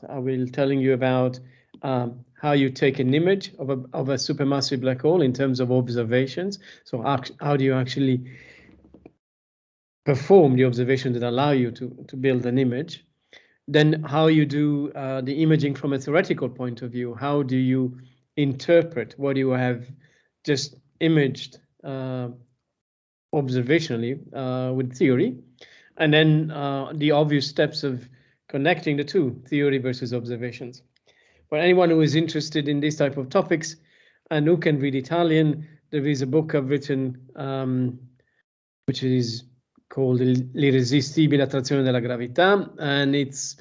I will telling you about how you take an image of a supermassive black hole in terms of observations. So how do you actually perform the observations that allow you to build an image? Then how you do the imaging from a theoretical point of view. How do you interpret what you have just imaged observationally with theory? And then the obvious steps of connecting the two, theory versus observations. For anyone who is interested in these type of topics and who can read Italian, there is a book I've written which is called L'irresistibile attrazione della gravità, and it's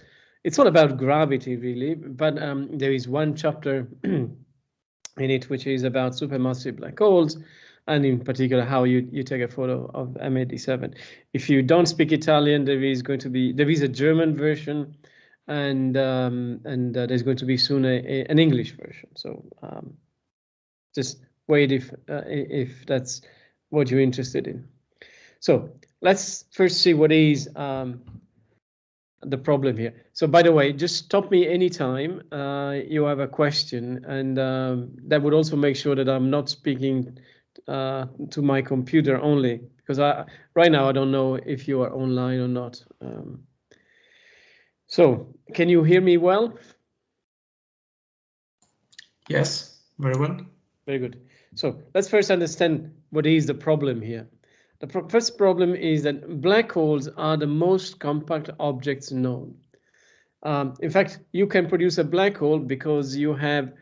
all about gravity really, but there is one chapter in it which is about supermassive black holes, and in particular how you take a photo of M87. If you don't speak Italian, there is a German version, and there's going to be soon an English version. So just wait if that's what you're interested in. So let's first see what is the problem here. So by the way, just stop me anytime you have a question, and that would also make sure that I'm not speaking to my computer only, because right now I don't know if you are online or not. So can you hear me well? Yes, very well. Very good. So let's first understand what is the problem here. The first problem is that black holes are the most compact objects known. In fact, you can produce a black hole because you have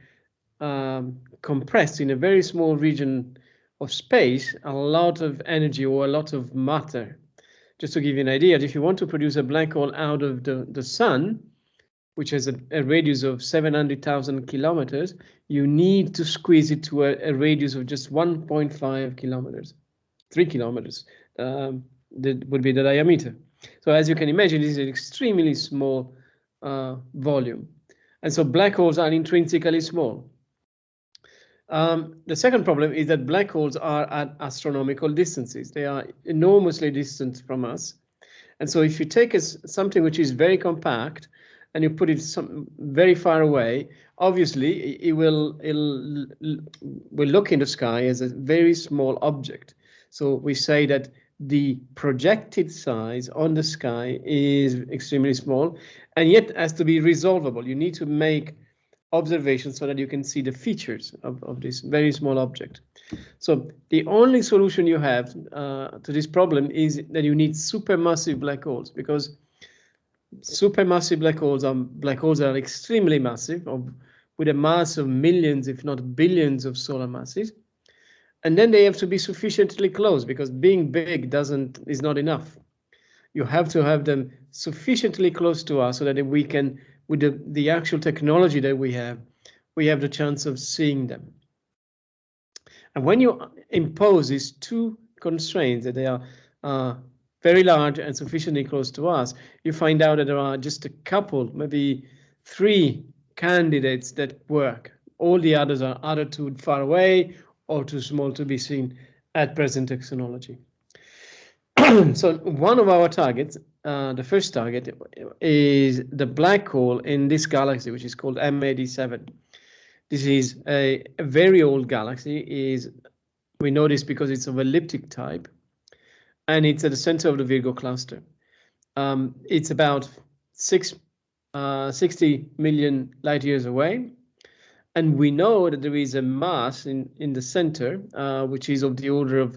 compressed in a very small region of space a lot of energy or a lot of matter. Just to give you an idea, if you want to produce a black hole out of the sun, which has a radius of 700,000 kilometers, you need to squeeze it to a radius of just 1.5 kilometers. 3 kilometers that would be the diameter. So as you can imagine, this is an extremely small volume. And so black holes are intrinsically small. The second problem is that black holes are at astronomical distances. They are enormously distant from us. And so if you take something which is very compact and you put it very far away, obviously it will look in the sky as a very small object. So we say that the projected size on the sky is extremely small, and yet has to be resolvable. You need to make observations so that you can see the features of this very small object. So the only solution you have to this problem is that you need supermassive black holes, because supermassive black holes are extremely massive, with a mass of millions, if not billions, of solar masses. And then they have to be sufficiently close, because being big is not enough. You have to have them sufficiently close to us so that we can, with the actual technology that we have the chance of seeing them. And when you impose these two constraints, that they are very large and sufficiently close to us, you find out that there are just a couple, maybe 3 candidates that work. All the others are either too far away or too small to be seen at present technology. So one of our targets, the first target, is the black hole in this galaxy, which is called M87. This is a very old galaxy. We know this because it's of elliptic type, and it's at the center of the Virgo cluster. It's about 60 million light years away. And we know that there is a mass in the center, which is of the order of,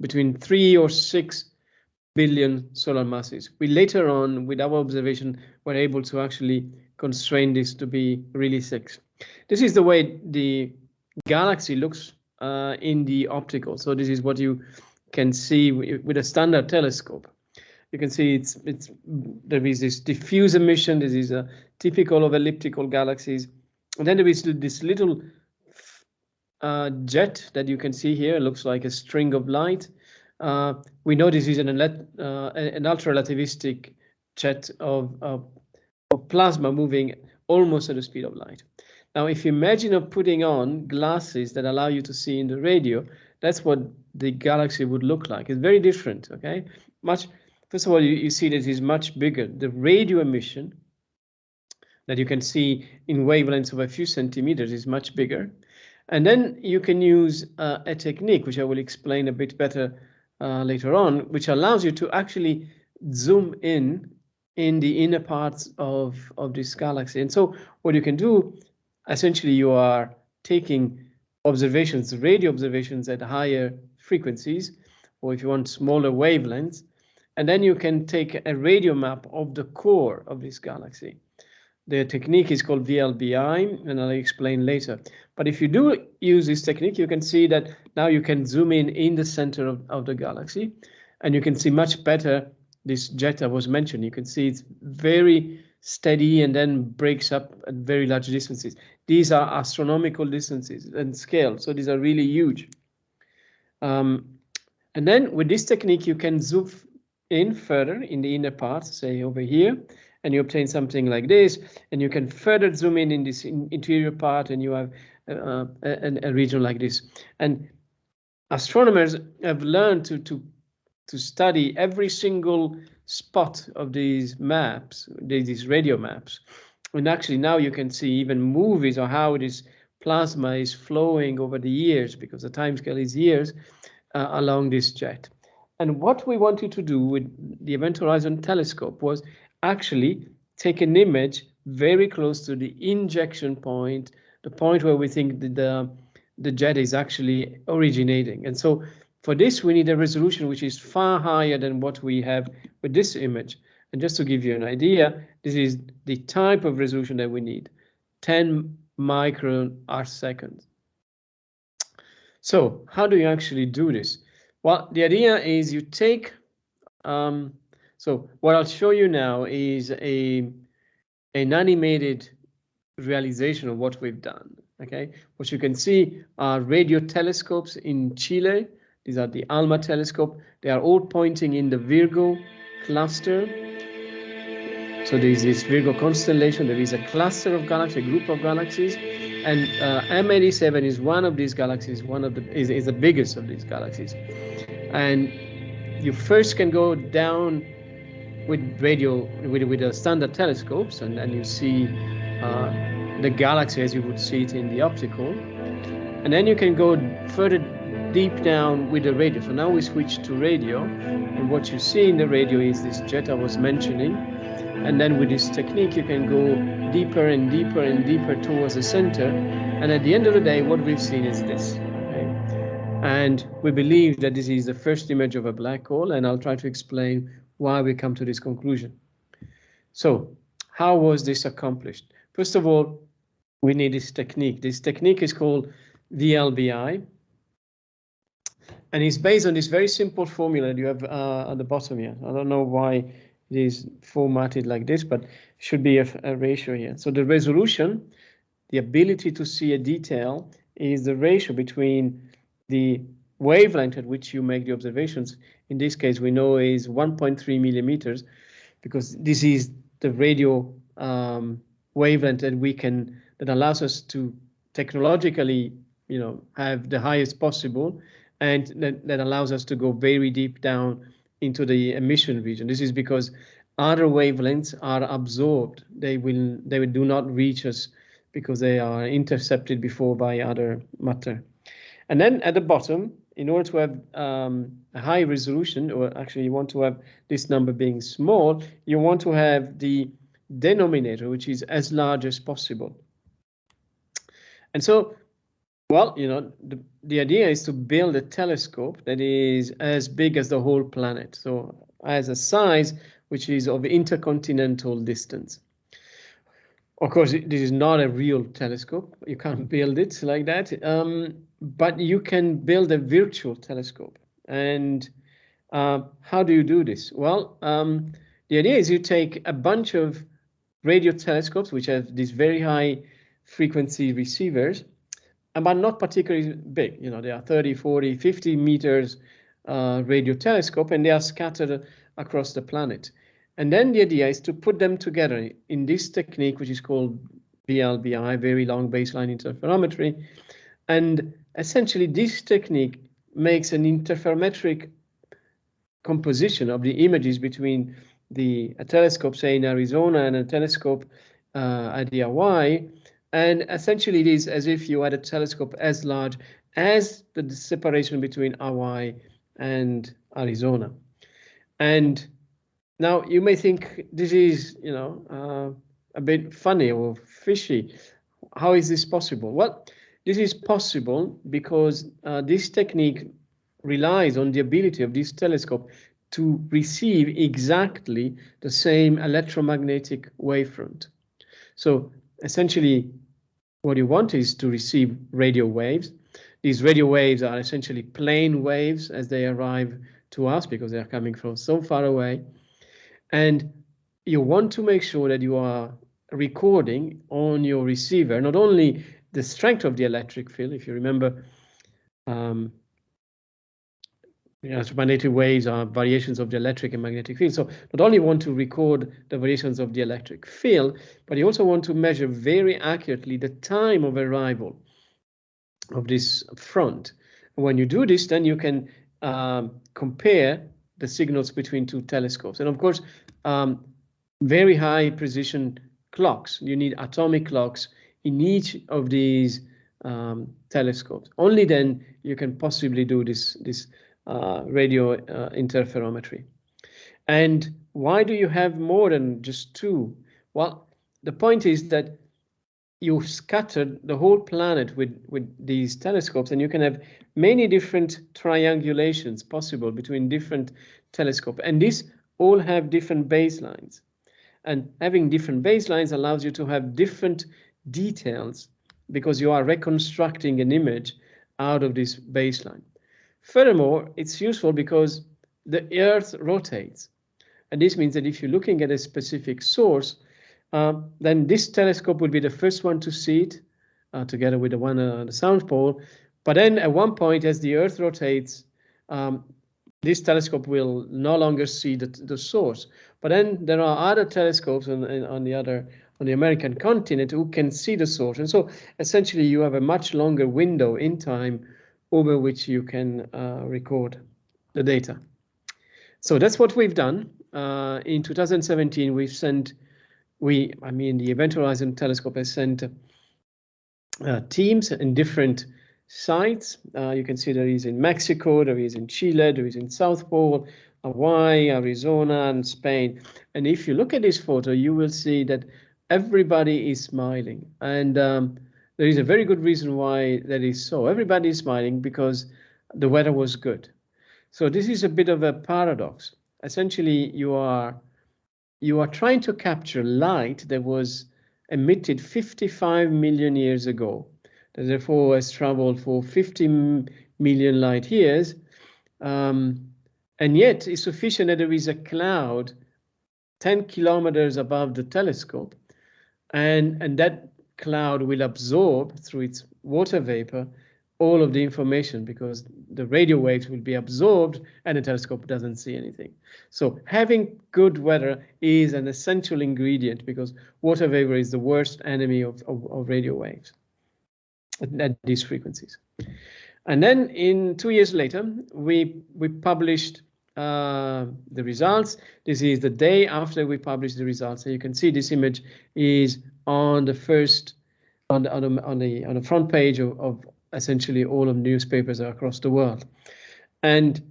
between 3 or 6 billion solar masses. We later on, with our observation, were able to actually constrain this to be really 6. This is the way the galaxy looks in the optical. So this is what you can see with a standard telescope. You can see there is this diffuse emission. This is typical of elliptical galaxies. And then there is this little jet that you can see here. It looks like a string of light. We know this is an ultra-relativistic jet of plasma moving almost at the speed of light. Now, if you imagine putting on glasses that allow you to see in the radio, that's what the galaxy would look like. It's very different, okay? First of all, you see that it is much bigger. The radio emission that you can see in wavelengths of a few centimeters is much bigger. And then you can use a technique, which I will explain a bit better later on, which allows you to actually zoom in the inner parts of this galaxy. And so what you can do, essentially, you are taking observations, radio observations at higher frequencies, or if you want smaller wavelengths, and then you can take a radio map of the core of this galaxy. The technique is called VLBI, and I'll explain later. But if you do use this technique, you can see that now you can zoom in the center of the galaxy, and you can see much better this jet I was mentioned. You can see it's very steady and then breaks up at very large distances. These are astronomical distances and scale, so these are really huge. And then with this technique, you can zoom in further in the inner parts, say over here, and you obtain something like this, and you can further zoom in this interior part, and you have a region like this. And astronomers have learned to study every single spot of these maps, these radio maps. And actually now you can see even movies of how this plasma is flowing over the years, because the timescale is years, along this jet. And what we wanted to do with the Event Horizon Telescope was actually take an image very close to the injection point, the point where we think that the jet is actually originating. And so for this, we need a resolution which is far higher than what we have with this image. And just to give you an idea, this is the type of resolution that we need, 10 micron arc seconds. So how do you actually do this? Well, the idea is you take, so what I'll show you now is an animated realization of what we've done, okay? What you can see are radio telescopes in Chile. These are the ALMA telescope. They are all pointing in the Virgo cluster. So there is this Virgo constellation. There is a cluster of galaxies, a group of galaxies, and M87 is one of these galaxies. Is the biggest of these galaxies. And you first can go down with the standard telescopes, and then you see the galaxy as you would see it in the optical, and then you can go further deep down with the radio. So now we switch to radio, and what you see in the radio is this jet I was mentioning. And then with this technique, you can go deeper and deeper and deeper towards the center. And at the end of the day, what we've seen is this. Okay? And we believe that this is the first image of a black hole, and I'll try to explain why we come to this conclusion. So how was this accomplished? First of all, we need this technique. This technique is called VLBI. And it's based on this very simple formula that you have at the bottom here. I don't know why it is formatted like this, but it should be a ratio here. So the resolution, the ability to see a detail, is the ratio between the wavelength at which you make the observations. In this case, we know is 1.3 millimeters, because this is the radio wavelength that allows us to technologically, have the highest possible, and that allows us to go very deep down into the emission region. This is because other wavelengths are absorbed. They do not reach us because they are intercepted before by other matter. And then at the bottom, in order to have a high resolution, or actually you want to have this number being small, you want to have the denominator, which is as large as possible. And so, well, the idea is to build a telescope that is as big as the whole planet. So has a size which is of intercontinental distance. Of course, this is not a real telescope. You can't build it like that. But you can build a virtual telescope. And how do you do this? Well, the idea is you take a bunch of radio telescopes, which have these very high frequency receivers, but not particularly big. They are 30, 40, 50 meters radio telescope, and they are scattered across the planet. And then the idea is to put them together in this technique, which is called VLBI, very long baseline interferometry. And essentially, this technique makes an interferometric composition of the images between a telescope, say in Arizona, and a telescope idea why. And essentially, it is as if you had a telescope as large as the separation between Hawaii and Arizona. And now you may think this is, a bit funny or fishy. How is this possible? Well, this is possible because this technique relies on the ability of this telescope to receive exactly the same electromagnetic wavefront. So essentially, what you want is to receive radio waves. These radio waves are essentially plane waves as they arrive to us because they are coming from so far away. And you want to make sure that you are recording on your receiver not only the strength of the electric field. If you remember, electromagnetic waves are variations of the electric and magnetic field. So not only want to record the variations of the electric field, but you also want to measure very accurately the time of arrival of this front. When you do this, then you can compare the signals between two telescopes. And of course, very high precision clocks. You need atomic clocks in each of these telescopes. Only then you can possibly do this radio interferometry. And why do you have more than just two? Well, the point is that you scattered the whole planet with these telescopes, and you can have many different triangulations possible between different telescopes. And these all have different baselines. And having different baselines allows you to have different details because you are reconstructing an image out of this baseline. Furthermore, it's useful because the Earth rotates. And this means that if you're looking at a specific source, then this telescope will be the first one to see it, together with the one on the South Pole. But then at one point, as the Earth rotates, this telescope will no longer see the source. But then there are other telescopes on the American continent who can see the source. And so essentially you have a much longer window in time over which you can record the data. So that's what we've done. In 2017, we've sent, the Event Horizon Telescope has sent teams in different sites. You can see there is in Mexico, there is in Chile, there is in South Pole, Hawaii, Arizona, and Spain. And if you look at this photo, you will see that everybody is smiling. And there is a very good reason why that is so. Everybody is smiling because the weather was good. So this is a bit of a paradox. Essentially, you are trying to capture light that was emitted 55 million years ago, that therefore has traveled for 50 million light years, and yet it's sufficient that there is a cloud 10 kilometers above the telescope, and that cloud will absorb through its water vapor all of the information because the radio waves will be absorbed and the telescope doesn't see anything. So having good weather is an essential ingredient because water vapor is the worst enemy of radio waves at these frequencies. And then in 2 years later, we published the results. This is the day after we published the results. So you can see this image is on the first, on the front page of essentially all of newspapers across the world. And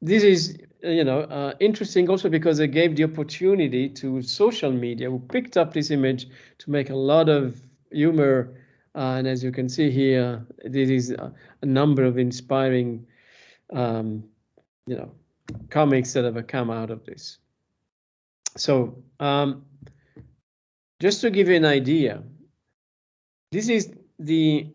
this is, interesting also because it gave the opportunity to social media who picked up this image to make a lot of humor. And as you can see here, this is a number of inspiring, comics that have come out of this. So just to give you an idea, this is the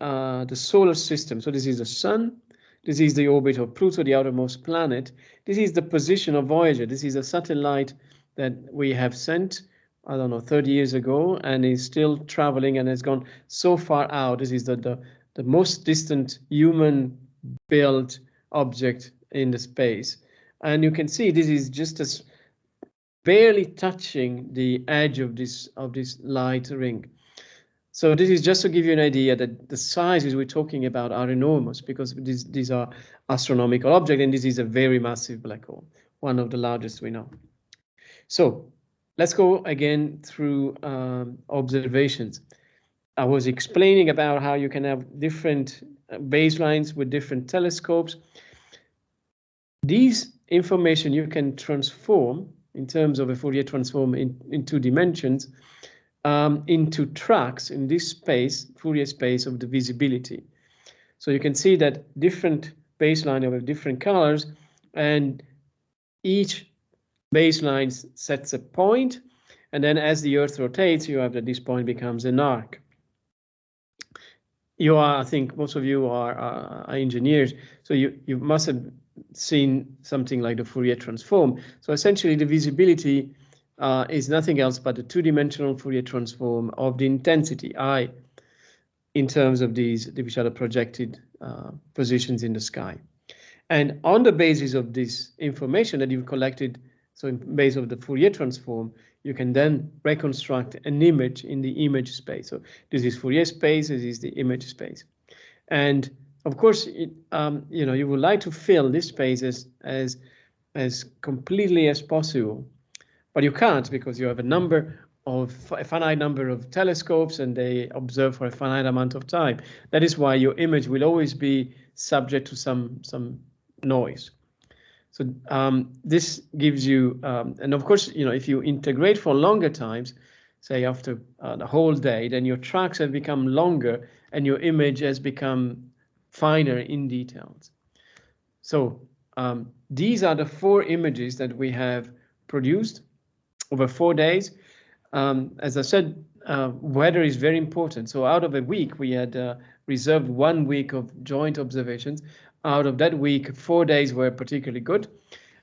solar system. So this is the sun. This is the orbit of Pluto, the outermost planet. This is the position of Voyager. This is a satellite that we have sent, 30 years ago, and is still traveling and has gone so far out. This is the most distant human-built object in the space. And you can see this is just as barely touching the edge of this light ring. So this is just to give you an idea that the sizes we're talking about are enormous because these are astronomical objects, and this is a very massive black hole, one of the largest we know. So let's go again through observations. I was explaining about how you can have different baselines with different telescopes. These information you can transform in terms of a Fourier transform in 2 dimensions into tracks in this space, Fourier space of the visibility. So you can see that different baseline of different colors, and each baseline sets a point, and then as the Earth rotates, you have that this point becomes an arc. You are, I think most of you are engineers, so you must have seen something like the Fourier transform. So essentially the visibility is nothing else but the 2-dimensional Fourier transform of the intensity I in terms of these, which are the projected positions in the sky. And on the basis of this information that you've collected, so in base of the Fourier transform, you can then reconstruct an image in the image space. So this is Fourier space, this is the image space. And of course, you would like to fill this space as completely as possible, but you can't because you have a finite number of telescopes and they observe for a finite amount of time. That is why your image will always be subject to some noise. So this gives you, and of course, if you integrate for longer times, say after the whole day, then your tracks have become longer and your image has become finer in details. So these are the 4 images that we have produced over 4 days. As I said, weather is very important. So out of a week, we had reserved 1 week of joint observations. Out of that week, 4 days were particularly good.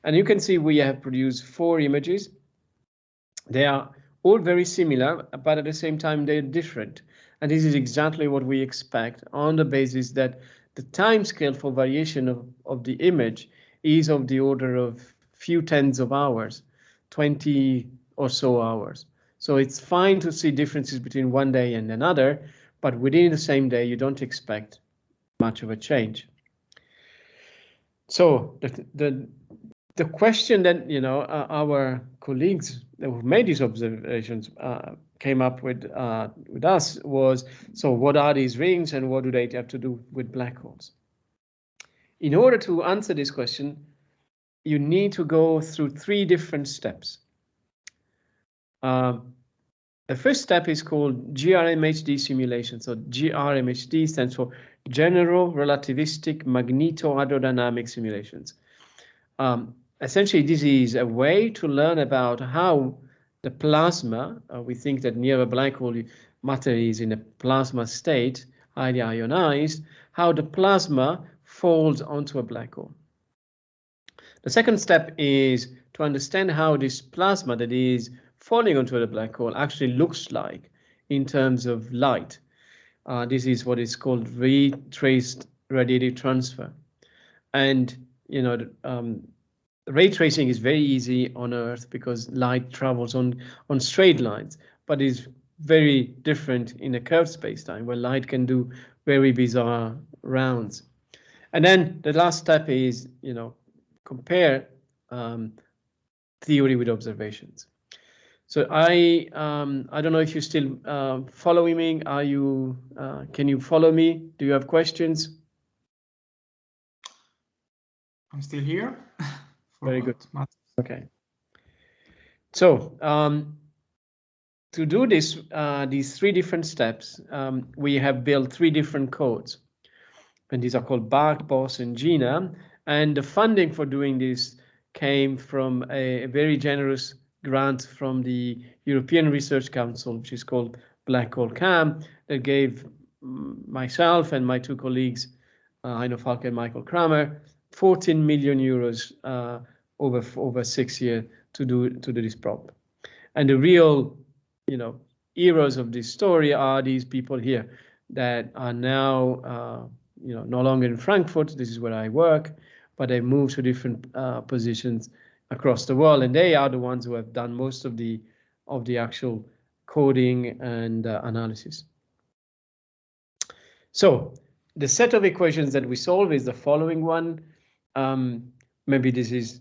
And you can see we have produced 4 images. They are all very similar, but at the same time, they're different. And this is exactly what we expect on the basis that the time scale for variation of the image is of the order of few tens of hours, 20 or so hours. So it's fine to see differences between one day and another, but within the same day, you don't expect much of a change. So the question that our colleagues who made these observations came up with us was, so what are these rings and what do they have to do with black holes? In order to answer this question, you need to go through 3 different steps. The first step is called GRMHD simulation. So GRMHD stands for General Relativistic Magnetohydrodynamic Simulations. Essentially, this is a way to learn about how the plasma, we think that near a black hole, matter is in a plasma state, highly ionized, how the plasma falls onto a black hole. The second step is to understand how this plasma that is falling onto the black hole actually looks like in terms of light. This is what is called ray-traced radiative transfer. And ray tracing is very easy on Earth because light travels on straight lines, but is very different in a curved space-time where light can do very bizarre rounds. And then the last step is, compare theory with observations. So I don't know if you're still following me. Are you? Can you follow me? Do you have questions? I'm still here. Very good. Okay. So to do this, these 3 different steps, we have built 3 different codes, and these are called Bach, Boss, and Gina. And the funding for doing this came from a very generous grant from the European Research Council, which is called Black Hole CAM, that gave myself and my 2 colleagues, Heino Falke and Michael Kramer, 14 million euros over 6 years to do this problem. And the real, heroes of this story are these people here that are now, no longer in Frankfurt. This is where I work, but they moved to different positions across the world, and they are the ones who have done most of the actual coding and analysis. So the set of equations that we solve is the following one. Maybe this is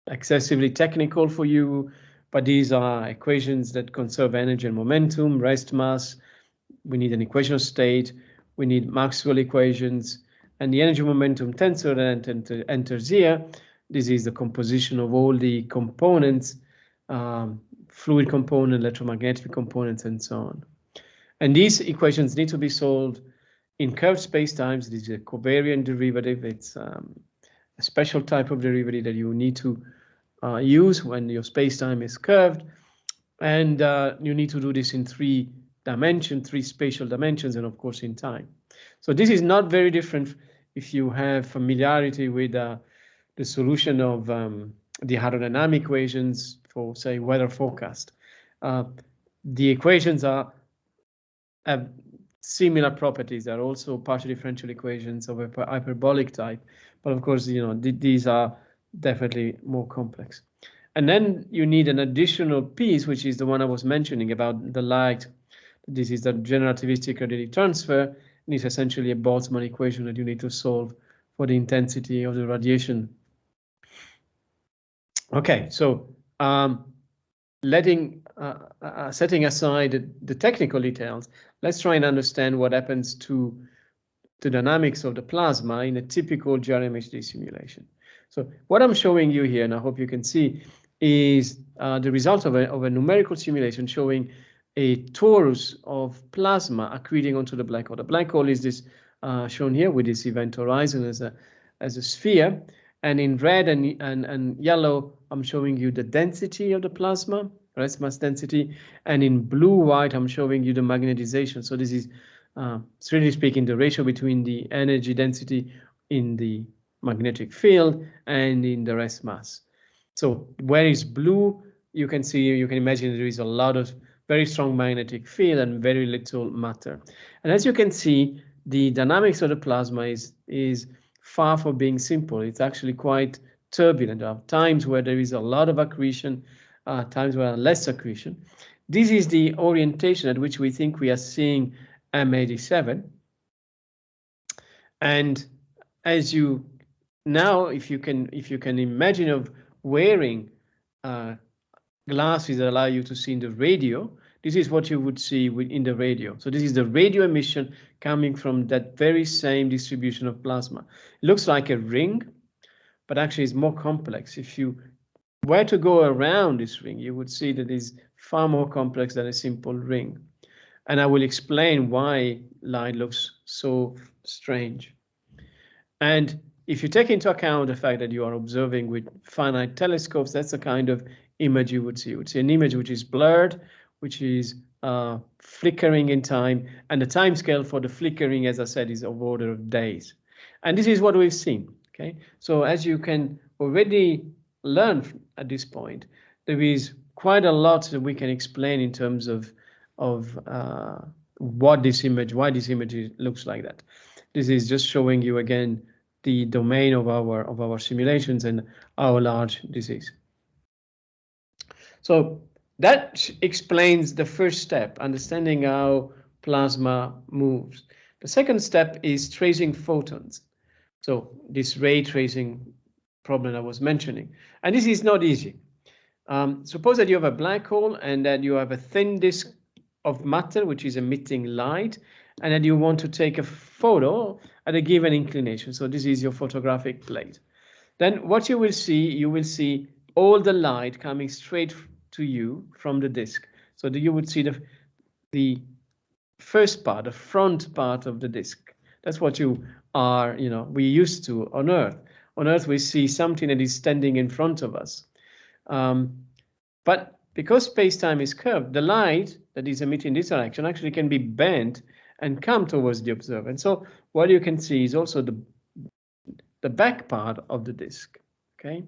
excessively technical for you, but these are equations that conserve energy and momentum, rest mass. We need an equation of state. We need Maxwell equations, and the energy momentum tensor that enters here. This is the composition of all the components, fluid component, electromagnetic components, and so on. And these equations need to be solved in curved spacetimes. This is a covariant derivative. It's a special type of derivative that you need to use when your spacetime is curved. And you need to do this in three spatial dimensions, and of course in time. So this is not very different if you have familiarity with the solution of the hydrodynamic equations for, say, weather forecast. The equations have similar properties. They're also partial differential equations of a hyperbolic type, but of course, these are definitely more complex. And then you need an additional piece, which is the one I was mentioning about the light. This is the generativistic radiative transfer, and it's essentially a Boltzmann equation that you need to solve for the intensity of the radiation. Okay, so setting aside the technical details, let's try and understand what happens to the dynamics of the plasma in a typical GRMHD simulation. So what I'm showing you here, and I hope you can see, is the result of a numerical simulation showing a torus of plasma accreting onto the black hole. The black hole is this shown here with this event horizon as a sphere, and in red and yellow, I'm showing you the density of the plasma, rest mass density, and in blue-white, I'm showing you the magnetization. So this is, strictly speaking, the ratio between the energy density in the magnetic field and in the rest mass. So where is blue, you can imagine there is a lot of very strong magnetic field and very little matter. And as you can see, the dynamics of the plasma is far from being simple. It's actually quite turbulent. There are times where there is a lot of accretion, times where less accretion. This is the orientation at which we think we are seeing M87. And as you now, if you can imagine of wearing glasses that allow you to see in the radio, this is what you would see in the radio. So this is the radio emission coming from that very same distribution of plasma. It looks like a ring, but actually it's more complex. If you were to go around this ring, you would see that it's far more complex than a simple ring. And I will explain why light looks so strange. And if you take into account the fact that you are observing with finite telescopes, that's the kind of image you would see. You would see an image which is blurred, which is flickering in time, and the time scale for the flickering, as I said, is of order of days. And this is what we've seen. Okay, so as you can already learn at this point, there is quite a lot that we can explain in terms of why this image looks like that. This is just showing you again the domain of our simulations and how large this is. So that explains the first step, understanding how plasma moves. The second step is tracing photons. So this ray tracing problem I was mentioning, and this is not easy. Suppose that you have a black hole and that you have a thin disk of matter which is emitting light, and that you want to take a photo at a given inclination. So this is your photographic plate. Then what you will see all the light coming straight to you from the disk. So you would see the first part, the front part of the disk. That's what you are, we used to on Earth. On Earth, we see something that is standing in front of us. But because space-time is curved, the light that is emitted in this direction actually can be bent and come towards the observer. And so what you can see is also the back part of the disk, okay?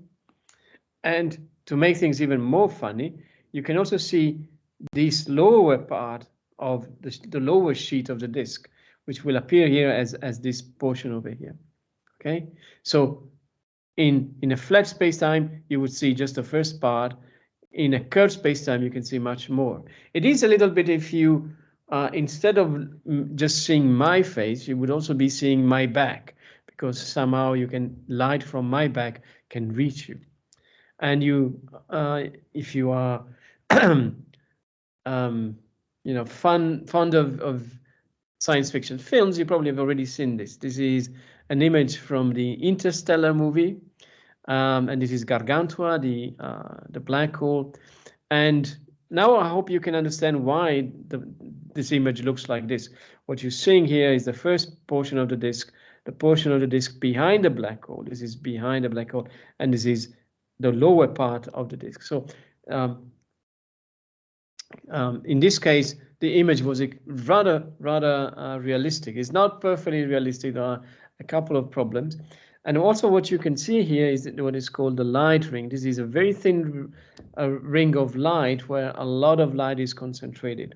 And to make things even more funny, you can also see this lower part of the lower sheet of the disk, which will appear here as this portion over here, okay? So in a flat space-time, you would see just the first part. In a curved space-time, you can see much more. It is a little bit if you, instead of just seeing my face, you would also be seeing my back, because somehow light from my back can reach you. And if you are fond of science fiction films, you probably have already seen this. This is an image from the Interstellar movie, and this is Gargantua, the black hole. And now I hope you can understand why this image looks like this. What you're seeing here is the first portion of the disk, the portion of the disk behind the black hole. This is behind the black hole, and this is the lower part of the disk. So in this case, the image was rather realistic. It's not perfectly realistic. There are a couple of problems. And also what you can see here is what is called the light ring. This is a very thin ring of light where a lot of light is concentrated.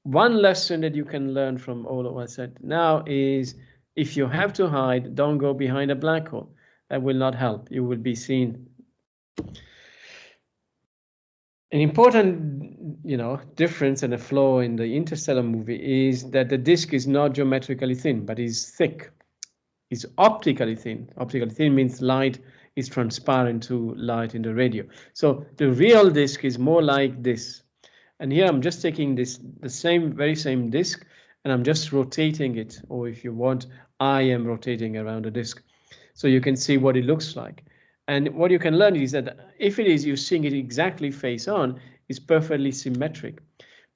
One lesson that you can learn from all of what I said now is if you have to hide, don't go behind a black hole. That will not help. You will be seen. An important, difference and a flaw in the Interstellar movie is that the disk is not geometrically thin, but is thick. It's optically thin. Optically thin means light is transparent to light in the radio. So the real disk is more like this. And here I'm just taking the very same disk, and I'm just rotating it. Or if you want, I am rotating around the disk. So you can see what it looks like. And what you can learn is that if it is, you're seeing it exactly face on, it's perfectly symmetric.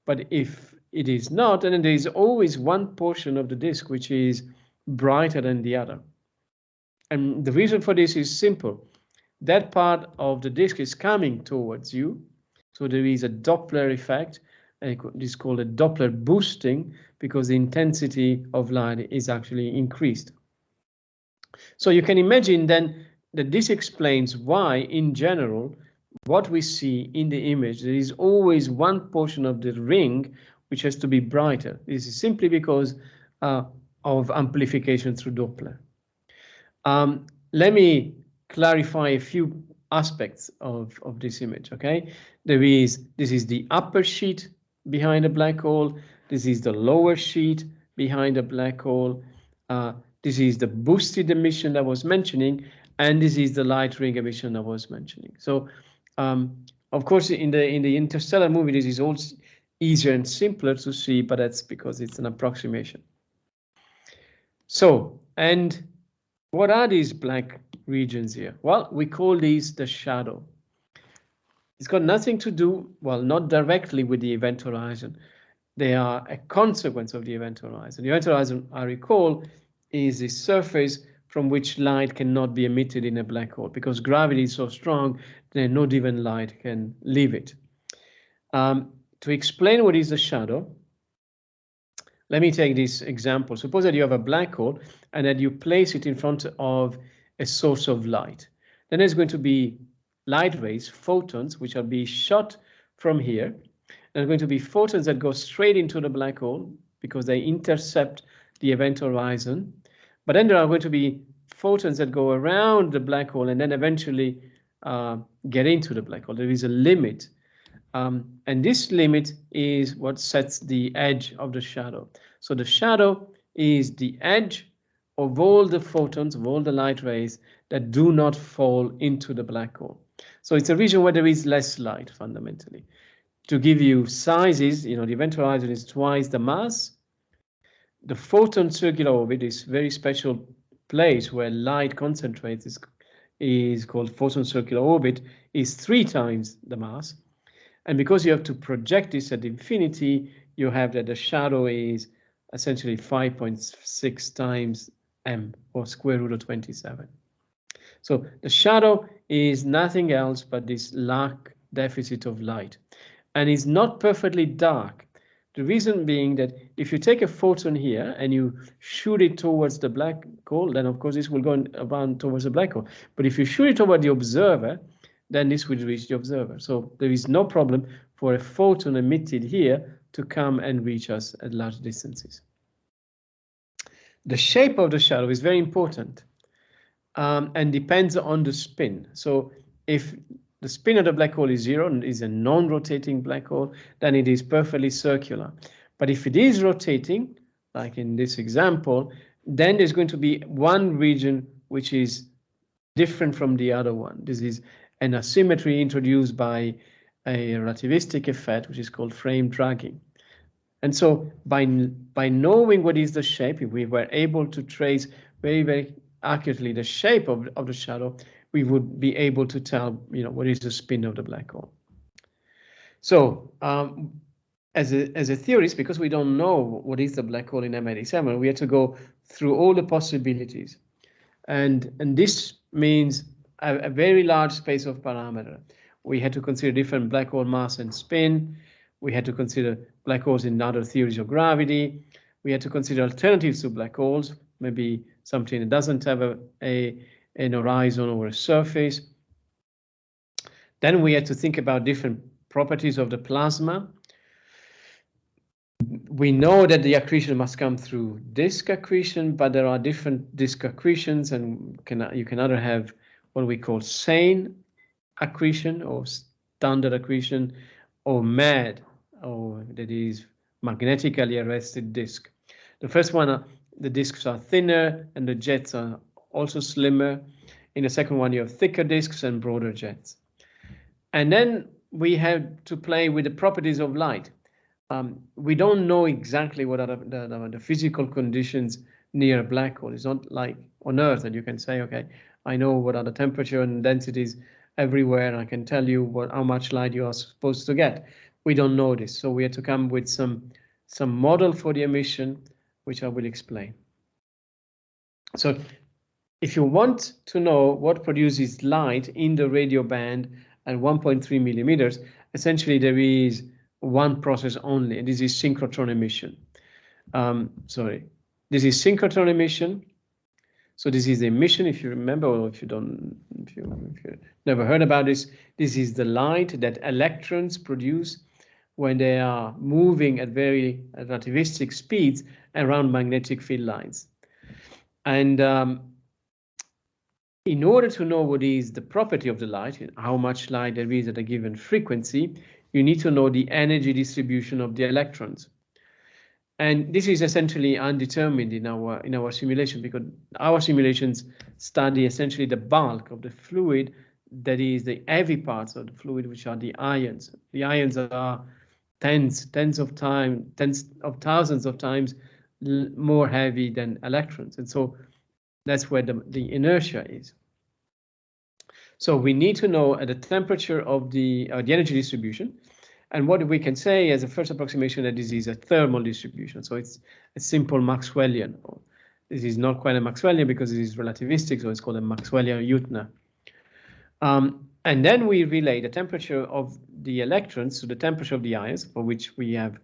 But if it is not, then there is always one portion of the disk which is brighter than the other. And the reason for this is simple. That part of the disk is coming towards you. So there is a Doppler effect. It is called a Doppler boosting because the intensity of light is actually increased. So you can imagine then that this explains why, in general, what we see in the image, there is always one portion of the ring which has to be brighter. This is simply because of amplification through Doppler. Let me clarify a few aspects of this image, okay? This is the upper sheet behind a black hole. This is the lower sheet behind a black hole. This is the boosted emission that I was mentioning, and this is the light ring emission I was mentioning. So, of course, in the Interstellar movie, this is also easier and simpler to see, but that's because it's an approximation. So, and what are these black regions here? Well, we call these the shadow. It's got nothing to do, well, not directly with the event horizon. They are a consequence of the event horizon. The event horizon, I recall, is the surface from which light cannot be emitted in a black hole because gravity is so strong that not even light can leave it. To explain what is the shadow, let me take this example. Suppose that you have a black hole and that you place it in front of a source of light. Then there's going to be light rays, photons, which will be shot from here. There are going to be photons that go straight into the black hole because they intercept the event horizon. But then there are going to be photons that go around the black hole and then eventually get into the black hole. There is a limit. And this limit is what sets the edge of the shadow. So the shadow is the edge of all the photons, of all the light rays that do not fall into the black hole. So it's a region where there is less light, fundamentally. To give you sizes, the event horizon is twice the mass. The photon circular orbit, this very special place where light concentrates, is called photon circular orbit, is 3 times the mass. And because you have to project this at infinity, you have that the shadow is essentially 5.6 times m, or square root of 27. So the shadow is nothing else but this deficit of light. And it's not perfectly dark. The reason being that if you take a photon here and you shoot it towards the black hole, then of course this will go around towards the black hole. But if you shoot it toward the observer, then this will reach the observer. So there is no problem for a photon emitted here to come and reach us at large distances. The shape of the shadow is very important and depends on the spin. So if the spin of the black hole is 0 and is a non-rotating black hole, then it is perfectly circular. But if it is rotating, like in this example, then there's going to be one region which is different from the other one. This is an asymmetry introduced by a relativistic effect, which is called frame dragging. And so by knowing what is the shape, if we were able to trace very, very accurately the shape of the shadow, we would be able to tell, what is the spin of the black hole. So as a theorist, because we don't know what is the black hole in M87, we have to go through all the possibilities. And this means a very large space of parameter. We had to consider different black hole mass and spin. We had to consider black holes in other theories of gravity. We had to consider alternatives to black holes, maybe something that doesn't have an horizon or a surface. Then we had to think about different properties of the plasma. We know that the accretion must come through disk accretion, but there are different disk accretions, and you can either have what we call sane accretion or standard accretion, or MAD, or that is magnetically arrested disk. The first one, the disks are thinner and the jets are also slimmer. In the second one, you have thicker disks and broader jets. And then we have to play with the properties of light. We don't know exactly what are the physical conditions near a black hole. It's not like on Earth that you can say, okay, I know what are the temperature and densities everywhere, and I can tell you how much light you are supposed to get. We don't know this, so we have to come with some model for the emission, which I will explain. So if you want to know what produces light in the radio band at 1.3 millimeters, essentially there is one process only, and this is synchrotron emission. This is synchrotron emission. So this is the emission, if you remember, or if you never heard about this, this is the light that electrons produce when they are moving at very relativistic speeds around magnetic field lines. And in order to know what is the property of the light, how much light there is at a given frequency, you need to know the energy distribution of the electrons. And this is essentially undetermined in our simulation, because our simulations study essentially the bulk of the fluid, that is the heavy parts of the fluid, which are the ions. The ions are tens of thousands of times more heavy than electrons. And so that's where the inertia is. So we need to know at the temperature of the energy distribution. And what we can say as a first approximation, that this is a thermal distribution. So it's a simple Maxwellian. This is not quite a Maxwellian because it is relativistic, so it's called a Maxwellian-Hüttner. And then we relate the temperature of the electrons to the temperature of the ions, for which we have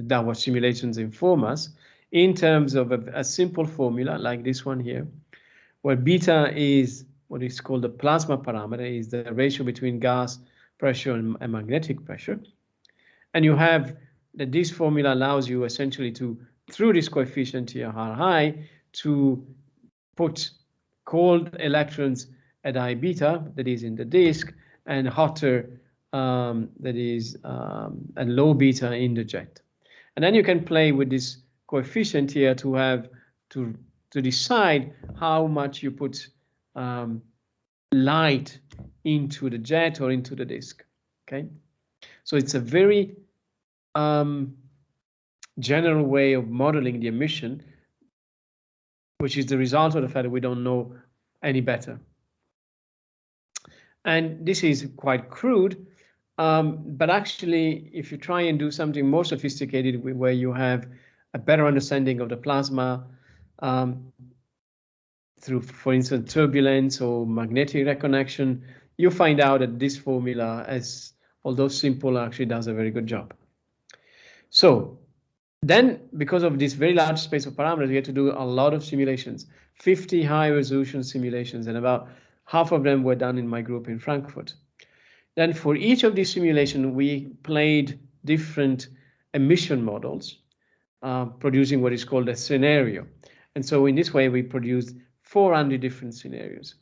our simulations inform us, in terms of a simple formula like this one here, where beta is what is called the plasma parameter, is the ratio between gas pressure and magnetic pressure. And you have that this formula allows you essentially to, through this coefficient here, Rhi, to put cold electrons at I beta, that is in the disk, and hotter, that is at low beta in the jet. And then you can play with this coefficient here to have to decide how much you put light into the jet or into the disk. Okay, so it's a very general way of modeling the emission, which is the result of the fact that we don't know any better. And this is quite crude, but actually, if you try and do something more sophisticated, where you have a better understanding of the plasma through, for instance, turbulence or magnetic reconnection, you find out that this formula, although simple, actually does a very good job. So then, because of this very large space of parameters, we had to do a lot of simulations, 50 high resolution simulations, and about half of them were done in my group in Frankfurt. Then for each of these simulations, we played different emission models, producing what is called a scenario. And so in this way, we produced 400 different scenarios.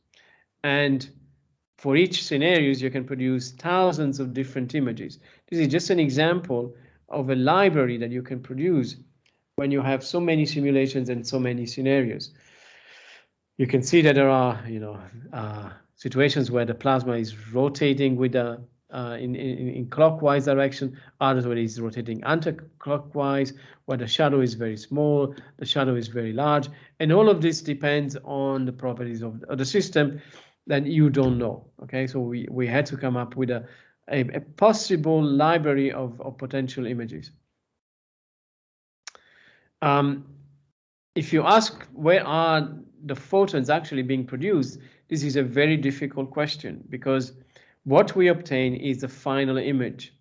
And for each scenarios, you can produce thousands of different images. This is just an example of a library that you can produce when you have so many simulations and so many scenarios. You can see that there are, situations where the plasma is rotating with a in clockwise direction, others where it's rotating anti-clockwise, where the shadow is very small, the shadow is very large, and all of this depends on the properties of the system that you don't know. Okay, so we had to come up with a possible library of potential images. If you ask where are the photons actually being produced, this is a very difficult question, because what we obtain is the final image.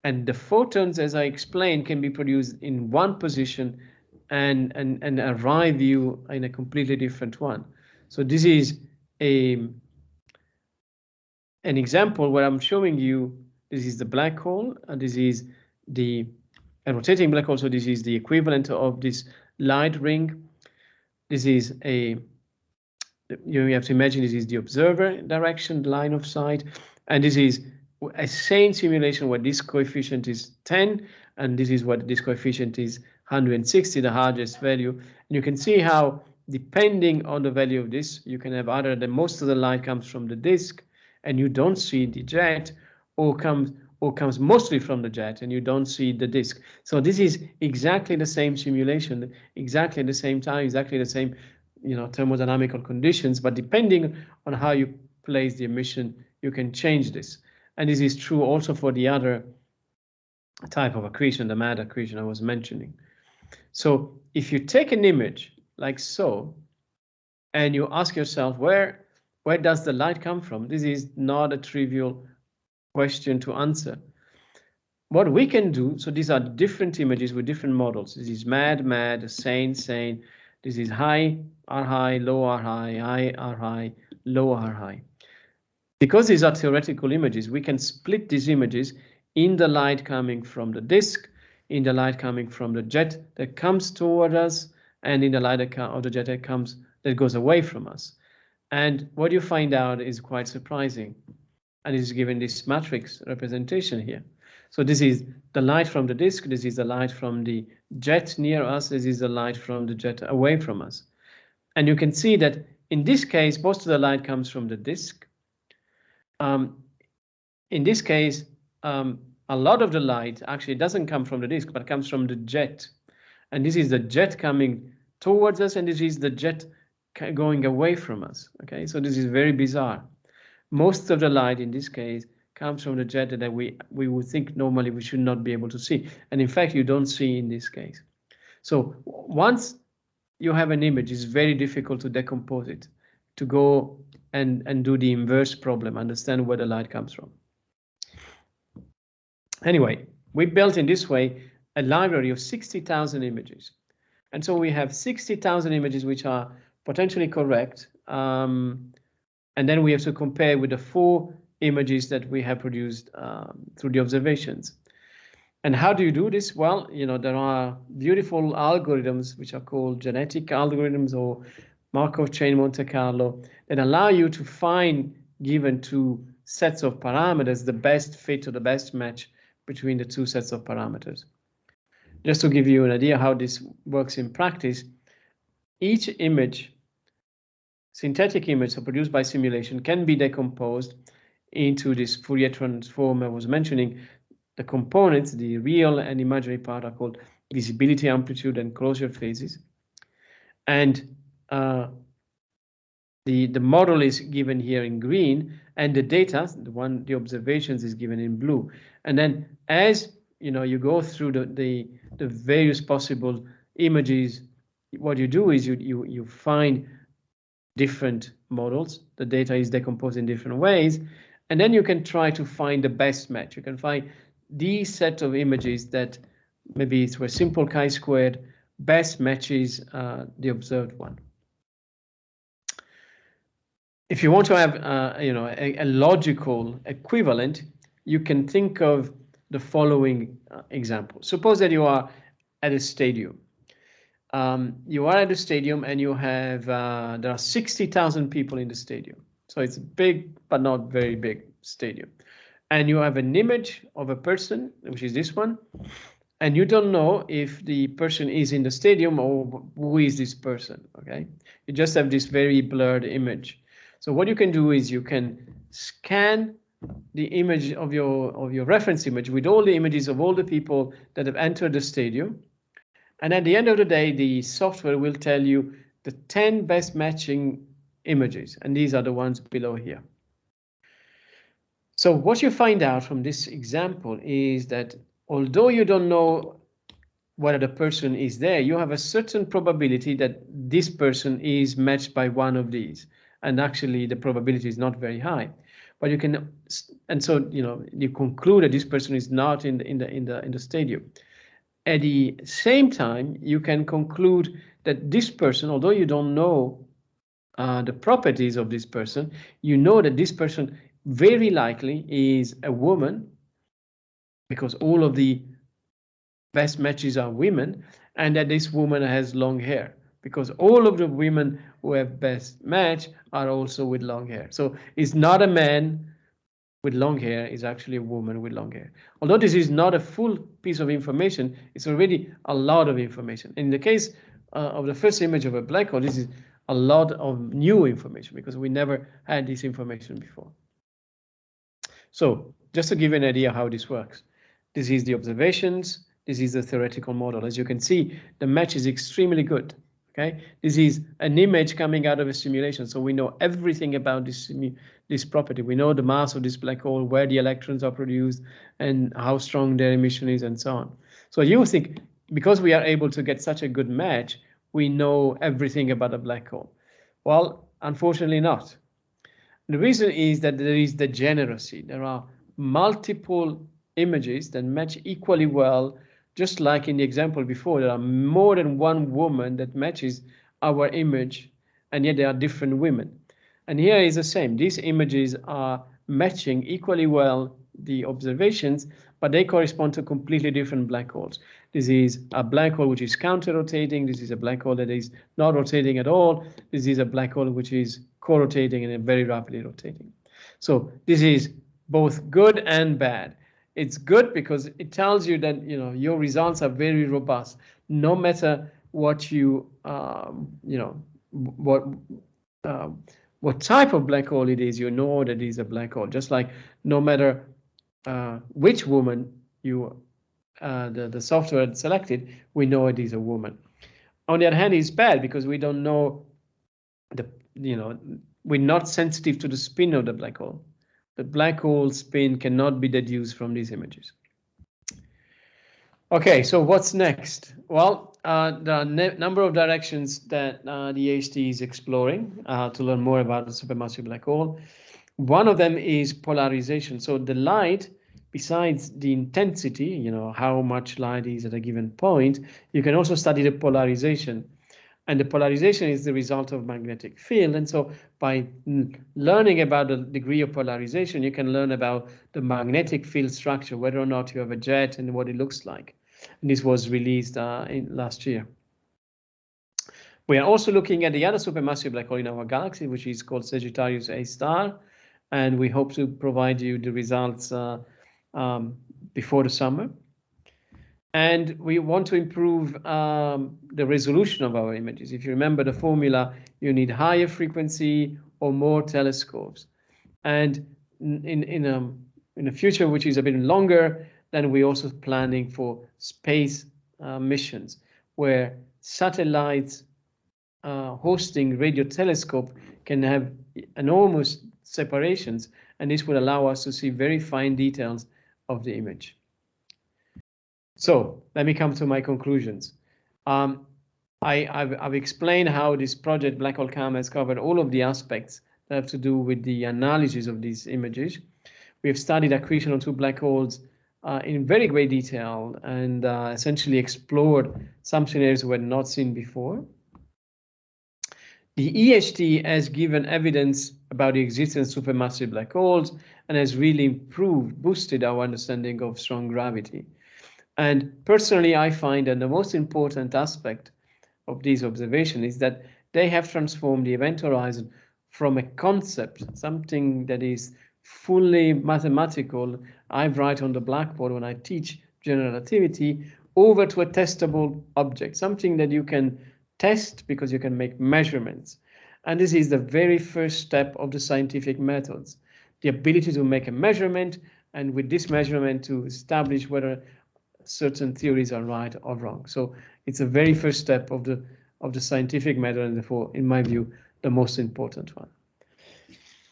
And the photons, as I explained, can be produced in one position and arrive you in a completely different one. So this is an example where I'm showing you, this is the black hole, and this is a rotating black hole. So this is the equivalent of this light ring. This is you have to imagine this is the observer direction, line of sight, and this is a sane simulation where this coefficient is 10, and this is what this coefficient is 160, the hardest value. And you can see how, depending on the value of this, you can have either that most of the light comes from the disk and you don't see the jet, or comes mostly from the jet and you don't see the disk. So this is exactly the same simulation, exactly the same time, exactly the same thermodynamical conditions, but depending on how you place the emission, you can change this. And this is true also for the other type of accretion, the mad accretion I was mentioning. So if you take an image like so, and you ask yourself, where does the light come from? This is not a trivial question to answer. What we can do, so these are different images with different models. This is mad, sane. This is high, R high, low R high, R high, low R high. Because these are theoretical images, we can split these images in the light coming from the disk, in the light coming from the jet that comes toward us, and in the light of the jet that goes away from us. And what you find out is quite surprising. And it's given this matrix representation here. So this is the light from the disk, this is the light from the jet near us, this is the light from the jet away from us. And you can see that in this case, most of the light comes from the disk. In this case, a lot of the light actually doesn't come from the disk, but comes from the jet. And this is the jet coming towards us, and this is the jet going away from us. Okay, so this is very bizarre. Most of the light in this case comes from the jet that we would think normally we should not be able to see. And in fact, you don't see in this case. So once you have an image, it's very difficult to decompose it, to go and do the inverse problem, understand where the light comes from. Anyway, we built in this way a library of 60,000 images. And so we have 60,000 images which are potentially correct. And then we have to compare with the 4 images that we have produced through the observations. And how do you do this? Well, there are beautiful algorithms which are called genetic algorithms or Markov chain Monte Carlo that allow you to find, given 2 sets of parameters, the best fit or the best match between the 2 sets of parameters. Just to give you an idea how this works in practice, each image, synthetic image so produced by simulation, can be decomposed into this Fourier transform I was mentioning. The components, the real and imaginary part, are called visibility, amplitude, and closure phases. And the model is given here in green, and the data, the observations, is given in blue. And then as you go through the various possible images, what you do is you find different models. The data is decomposed in different ways, and then you can try to find the best match. You can find these set of images that maybe through a simple chi-squared best matches the observed one. If you want to have a logical equivalent, you can think of the following example. Suppose that you are at a stadium. You are at a stadium and you have there are 60,000 people in the stadium. So it's a big but not very big stadium. And you have an image of a person, which is this one, and you don't know if the person is in the stadium or who is this person. Okay, you just have this very blurred image. So what you can do is you can scan the image of your reference image with all the images of all the people that have entered the stadium. And at the end of the day, the software will tell you the 10 best matching images. And these are the ones below here. So what you find out from this example is that although you don't know whether the person is there, you have a certain probability that this person is matched by one of these. And actually the probability is not very high. But you can, and so you conclude that this person is not in the stadium. At the same time, you can conclude that this person, although you don't know the properties of this person, you know that this person very likely is a woman, because all of the best matches are women, and that this woman has long hair, because all of the women who have best match are also with long hair. So it's not a man with long hair, is actually a woman with long hair. Although this is not a full piece of information, it's already a lot of information. In the case of the first image of a black hole, this is a lot of new information because we never had this information before. So just to give you an idea how this works, this is the observations, this is the theoretical model. As you can see, the match is extremely good. Okay, this is an image coming out of a simulation, so we know everything about this property. We know the mass of this black hole, where the electrons are produced, and how strong their emission is, and so on. So you think because we are able to get such a good match, we know everything about a black hole. Well, unfortunately not. The reason is that there is degeneracy. There are multiple images that match equally well. Just like in the example before, there are more than one woman that matches our image, and yet they are different women. And here is the same. These images are matching equally well the observations, but they correspond to completely different black holes. This is a black hole which is counter-rotating. This is a black hole that is not rotating at all. This is a black hole which is co-rotating and very rapidly rotating. So this is both good and bad. It's good because it tells you that your results are very robust, no matter what what type of black hole it is. You know that it is a black hole. Just like no matter which woman the software selected, we know it is a woman. On the other hand, it's bad because we don't know we're not sensitive to the spin of the black hole. The black hole spin cannot be deduced from these images. Okay, so what's next? Well, there are a number of directions that the AST is exploring to learn more about the supermassive black hole. One of them is polarization. So the light, besides the intensity, how much light is at a given point, you can also study the polarization. And the polarization is the result of magnetic field. And so by learning about the degree of polarization, you can learn about the magnetic field structure, whether or not you have a jet and what it looks like. And this was released last year. We are also looking at the other supermassive black hole in our galaxy, which is called Sagittarius A star. And we hope to provide you the results before the summer. And we want to improve the resolution of our images. If you remember the formula, you need higher frequency or more telescopes. And in a future which is a bit longer, then we're also planning for space missions where satellites hosting radio telescope can have enormous separations, and this will allow us to see very fine details of the image. So let me come to my conclusions. I've explained how this project Black Hole Cam has covered all of the aspects that have to do with the analysis of these images. We have studied accretion on two black holes in very great detail and essentially explored some scenarios we had not seen before. The EHT has given evidence about the existence of supermassive black holes and has really boosted our understanding of strong gravity. And personally, I find that the most important aspect of these observations is that they have transformed the event horizon from a concept, something that is fully mathematical, I write on the blackboard when I teach general relativity, over to a testable object, something that you can test because you can make measurements. And this is the very first step of the scientific methods. the ability to make a measurement, and with this measurement to establish whether certain theories are right or wrong. So it's a very first step of the scientific method, and therefore, in my view, the most important one.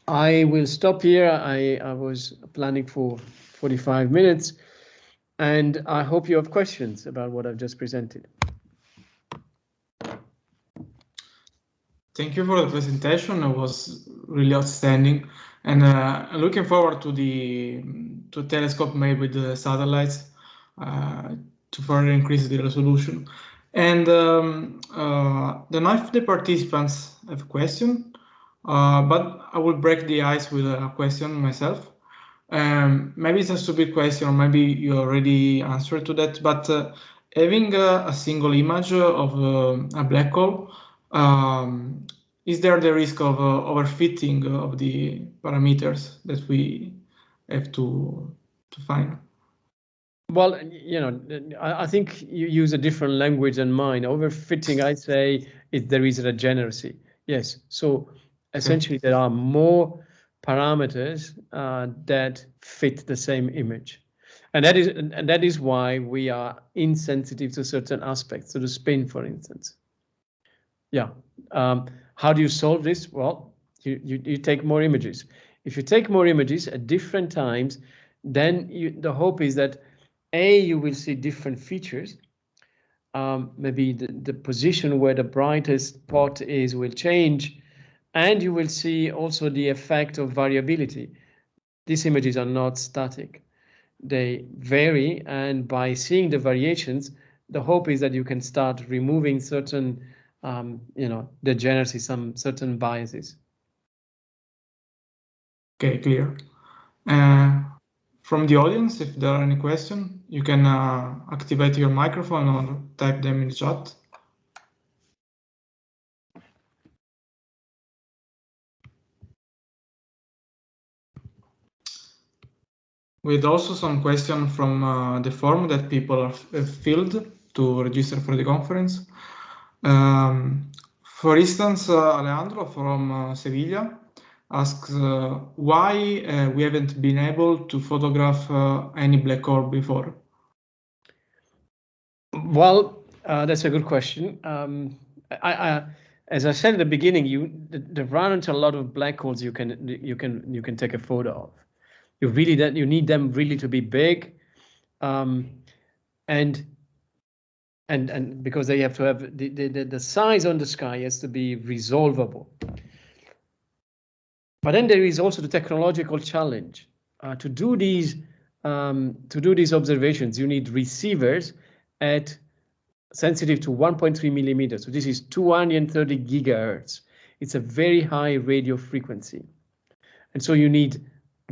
I will stop here. I was planning for 45 minutes, and I hope you have questions about what I've just presented. Thank you for the presentation. It was really outstanding, and looking forward to the telescope made with the satellites to further increase the resolution. And then if the participants have a question, but I will break the ice with a question myself. Maybe it's a stupid question, or maybe you already answered to that, but having a single image of a black hole, is there the risk of overfitting of the parameters that we have to find? Well, you know, I think you use a different language than mine. Overfitting, I say, there is a degeneracy. Yes. So essentially, there are more parameters that fit the same image, and that is why we are insensitive to certain aspects, to the spin, for instance. Yeah. How do you solve this? Well, you take more images. If you take more images at different times, then the hope is that you will see different features. Maybe the position where the brightest spot is will change, and you will see also the effect of variability. These images are not static. They vary, and by seeing the variations, the hope is that you can start removing certain degeneracy, some certain biases. Okay, clear. From the audience, if there are any questions, you can activate your microphone or type them in the chat. We had also some questions from the form that people have filled to register for the conference. For instance, Alejandro from Sevilla asks why we haven't been able to photograph any black hole before. Well, that's a good question. As I said at the beginning, there aren't a lot of black holes you can take a photo of. You need them really to be big, and because they have to have the size on the sky has to be resolvable. But then there is also the technological challenge. To do these observations, you need receivers at sensitive to 1.3 millimeters. So this is 230 gigahertz. It's a very high radio frequency. And so you need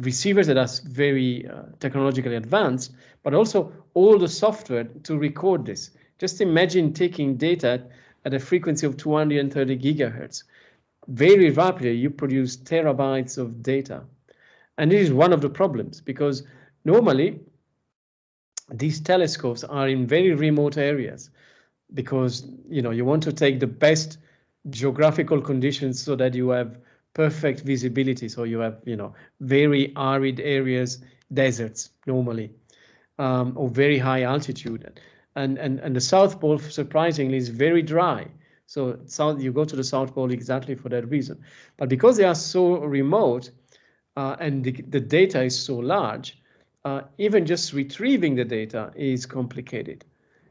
receivers that are very technologically advanced, but also all the software to record this. Just imagine taking data at a frequency of 230 gigahertz. Very rapidly, you produce terabytes of data. And this is one of the problems, because normally these telescopes are in very remote areas, because you want to take the best geographical conditions so that you have perfect visibility. So you have very arid areas, deserts normally, or very high altitude, and the South Pole surprisingly is very dry. So you go to the South Pole exactly for that reason. But because they are so remote and the data is so large, even just retrieving the data is complicated.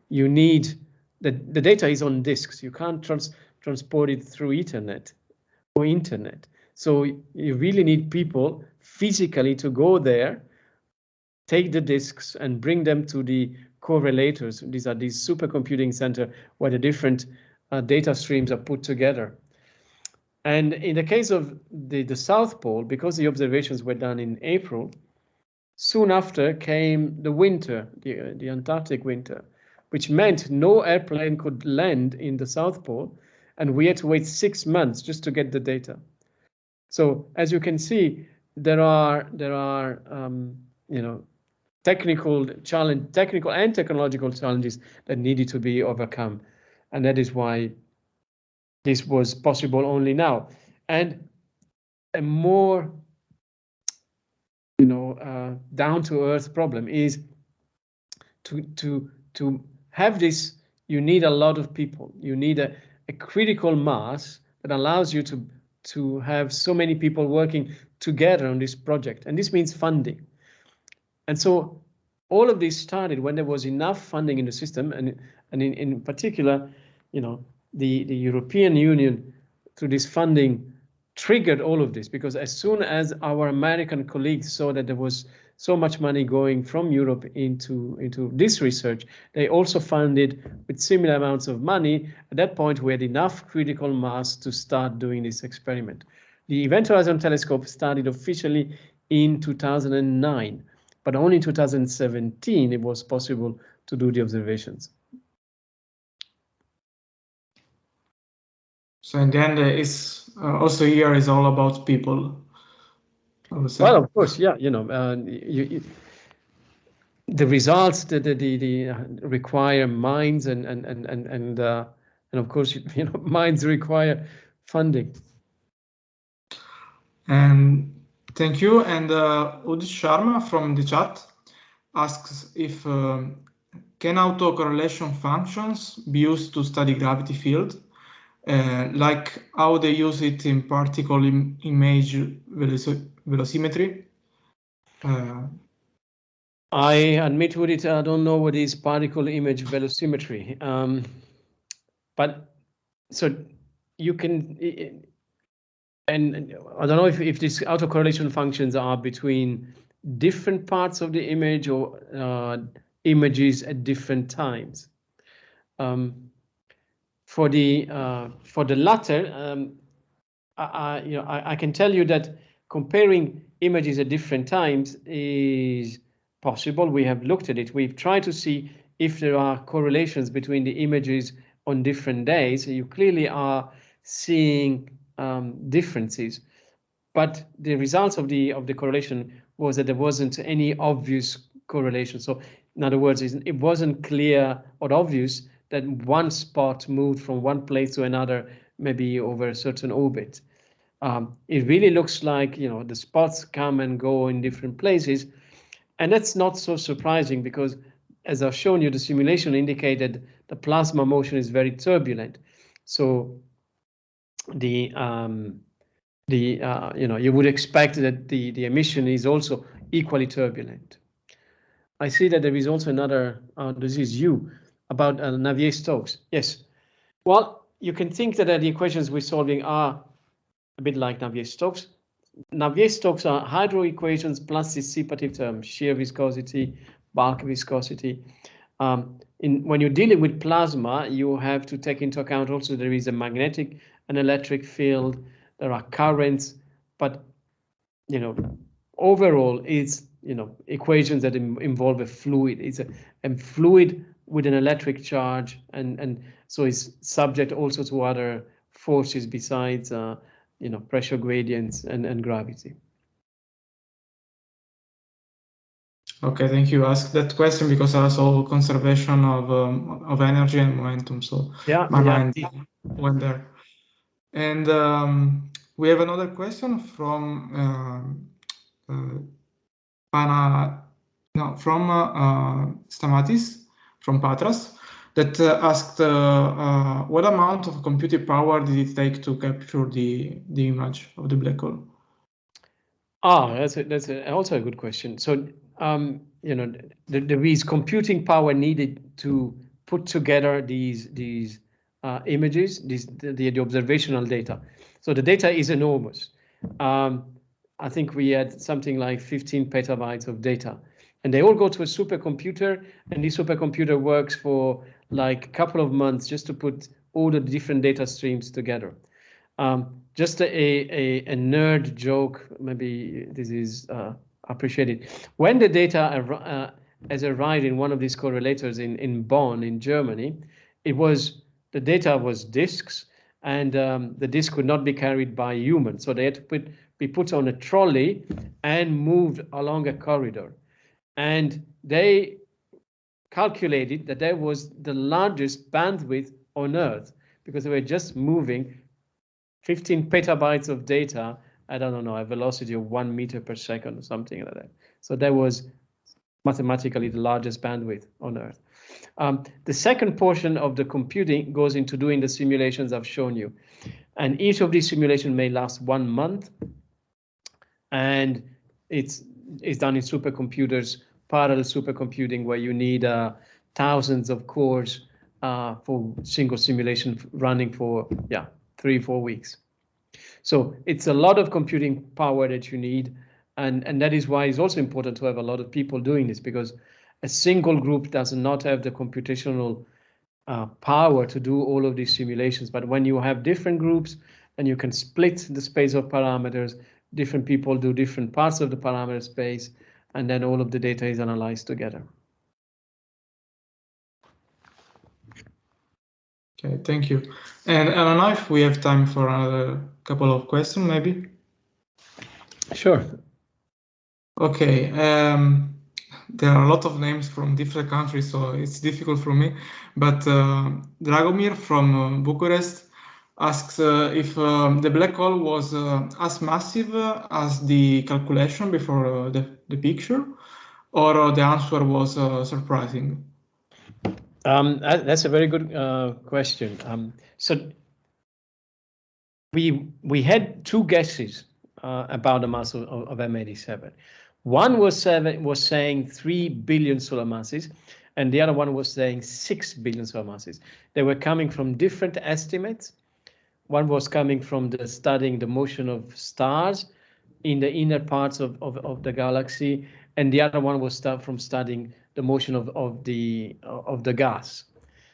You need the data is on disks. You can't transport it through Ethernet or internet. So you really need people physically to go there, take the disks and bring them to the correlators. These are these supercomputing center where the different data streams are put together. And in the case of the South Pole, because the observations were done in April, soon after came the winter, the Antarctic winter, which meant no airplane could land in the South Pole, and we had to wait 6 months just to get the data. So as you can see, there are technical and technological challenges that needed to be overcome, and that is why this was possible only now. And a more down-to-earth problem is to have this. You need a lot of people. You need a critical mass that allows you to have so many people working together on this project, and this means funding. And so all of this started when there was enough funding in the system, and in particular, the European Union, through this funding, triggered all of this, because as soon as our American colleagues saw that there was so much money going from Europe into this research, they also funded with similar amounts of money. At that point, we had enough critical mass to start doing this experiment. The Event Horizon Telescope started officially in 2009, but only in 2017 it was possible to do the observations. So in the end, it's also here is all about people. Well, of course, yeah. The results that require minds, and of course, minds require funding. And thank you. And Udit Sharma from the chat asks if can autocorrelation functions be used to study gravity field, like how they use it in particle image velocimetry? I admit with it, I don't know what is particle image velocimetry, but so you can, and I don't know if these autocorrelation functions are between different parts of the image or images at different times. For the latter, I can tell you that comparing images at different times is possible. We have looked at it. We've tried to see if there are correlations between the images on different days. You clearly are seeing differences, but the results of the correlation was that there wasn't any obvious correlation. So in other words, it wasn't clear or obvious that one spot moved from one place to another, maybe over a certain orbit. It really looks like the spots come and go in different places, and that's not so surprising because, as I've shown you, the simulation indicated the plasma motion is very turbulent. So you would expect that the emission is also equally turbulent. I see that there is also another. This is you about Navier-Stokes. Yes. Well, you can think that the equations we're solving are a bit like Navier-Stokes. Navier-Stokes are hydro equations plus dissipative terms, shear viscosity, bulk viscosity. When you're dealing with plasma, you have to take into account also there is a magnetic and electric field, there are currents, but overall it's equations that involve a fluid. It's a fluid with an electric charge, and so it's subject also to other forces besides pressure gradients and gravity. Okay, thank you. Ask that question because also conservation of energy and momentum. So yeah, my mind went there. And we have another question from Stamatis from Patras that asked what amount of computing power did it take to capture the image of the black hole? That's also a good question. So there is computing power needed to put together these images, the observational data. So the data is enormous. I think we had something like 15 petabytes of data, and they all go to a supercomputer, and this supercomputer works for like a couple of months just to put all the different data streams together. Just a nerd joke, maybe this is appreciated. When the data has arrived in one of these correlators in Bonn, in Germany, the data was disks, and the disk could not be carried by humans, so they had to be put on a trolley and moved along a corridor. And they calculated that that was the largest bandwidth on Earth because they were just moving 15 petabytes of data I don't know, a velocity of 1 meter per second or something like that. So that was mathematically the largest bandwidth on Earth. The second portion of the computing goes into doing the simulations I've shown you. And each of these simulations may last 1 month. And it's done in supercomputers, parallel supercomputing, where you need thousands of cores for single simulation running for 3-4 weeks. So it's a lot of computing power that you need, and that is why it's also important to have a lot of people doing this, because a single group does not have the computational power to do all of these simulations. But when you have different groups, and you can split the space of parameters, different people do different parts of the parameter space, and then all of the data is analyzed together. Okay, thank you. And I don't know if we have time for another couple of questions, maybe. Sure. Okay. There are a lot of names from different countries, so it's difficult for me. But Dragomir from Bucharest asks if the black hole was as massive as the calculation before the picture, or the answer was surprising. That's a very good question. So we had two guesses about the mass of M87. One was saying 3 billion solar masses, and the other one was saying 6 billion solar masses. They were coming from different estimates. One was coming from studying the motion of stars in the inner parts of the galaxy, and the other one was from studying the motion of the gas.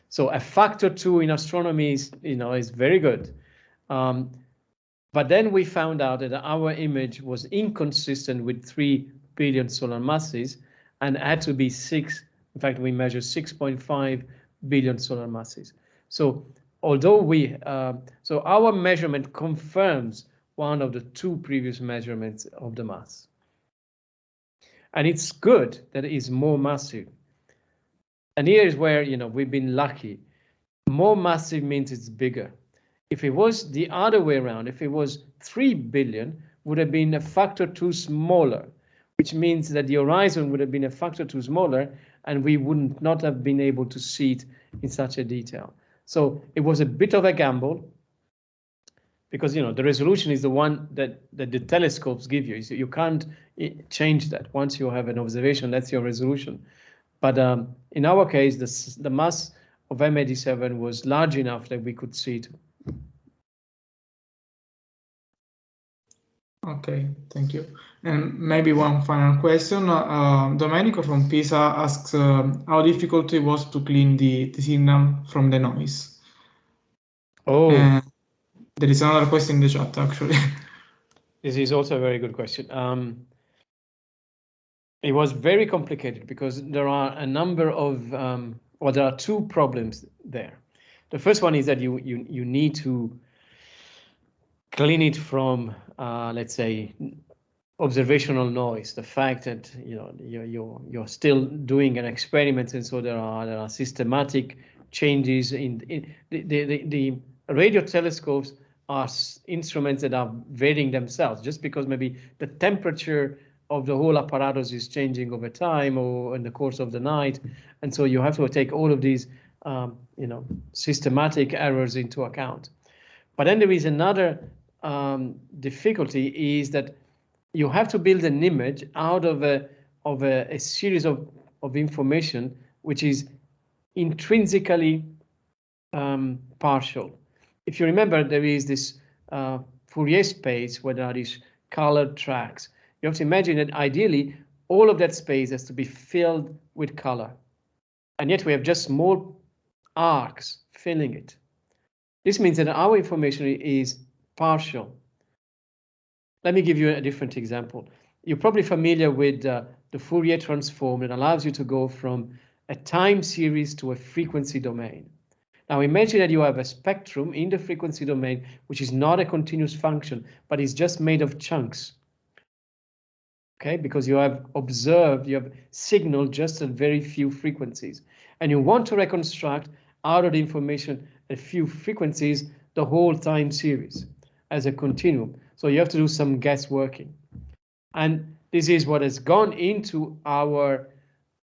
So a factor 2 in astronomy is very good. But then we found out that our image was inconsistent with 3 billion solar masses and had to be 6. In fact, we measured 6.5 billion solar masses. So although so our measurement confirms one of the two previous measurements of the mass. And it's good that it is more massive. And here is where, we've been lucky. More massive means it's bigger. If it was the other way around, if it was 3 billion, would have been a factor 2 smaller, which means that the horizon would have been a factor 2 smaller, and we would not have been able to see it in such a detail. So it was a bit of a gamble, because the resolution is the one that the telescopes give you. So you can't change that. Once you have an observation, that's your resolution. But in our case, the mass of M87 was large enough that we could see it. Okay, thank you. And maybe one final question. Domenico from Pisa asks how difficult it was to clean the signal from the noise. Oh, there is another question in the chat, actually. This is also a very good question. It was very complicated because there are a number of, there are two problems there. The first one is that you need to clean it from, let's say, observational noise. The fact that you're still doing an experiment, and so there are systematic changes in the radio telescopes are instruments that are varying themselves, just because maybe the temperature of the whole apparatus is changing over time or in the course of the night, and so you have to take all of these systematic errors into account. But then there is another difficulty, is that you have to build an image out of a series of information which is intrinsically partial. If you remember, there is this Fourier space where there are these colored tracks. You have to imagine that ideally all of that space has to be filled with color, and yet we have just small arcs filling it. This means that our information is partial. Let me give you a different example. You're probably familiar with the Fourier transform that allows you to go from a time series to a frequency domain. Now imagine that you have a spectrum in the frequency domain, which is not a continuous function, but is just made of chunks. Okay, because you have signaled just at very few frequencies. And you want to reconstruct out of the information a few frequencies, the whole time series as a continuum. So you have to do some guessworking. And this is what has gone into our